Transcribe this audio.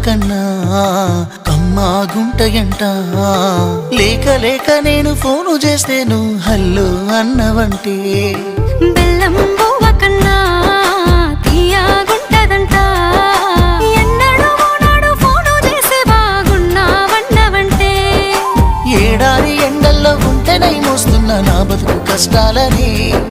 కన్నా కమ్మాగుంటయంట లేక లేక నేను ఫోను చేస్తే నువ్వు హల్లో అన్నవంటే బెల్లం బువ్వ కన్నా తీయగుంటదంట ఎన్నడూ నాడు ఫోను చేసి బాగున్నావన్నవంటే ఏడాది ఎండల్లో ఉంటేనై మోస్తున్న నా బతుకు కష్టాలని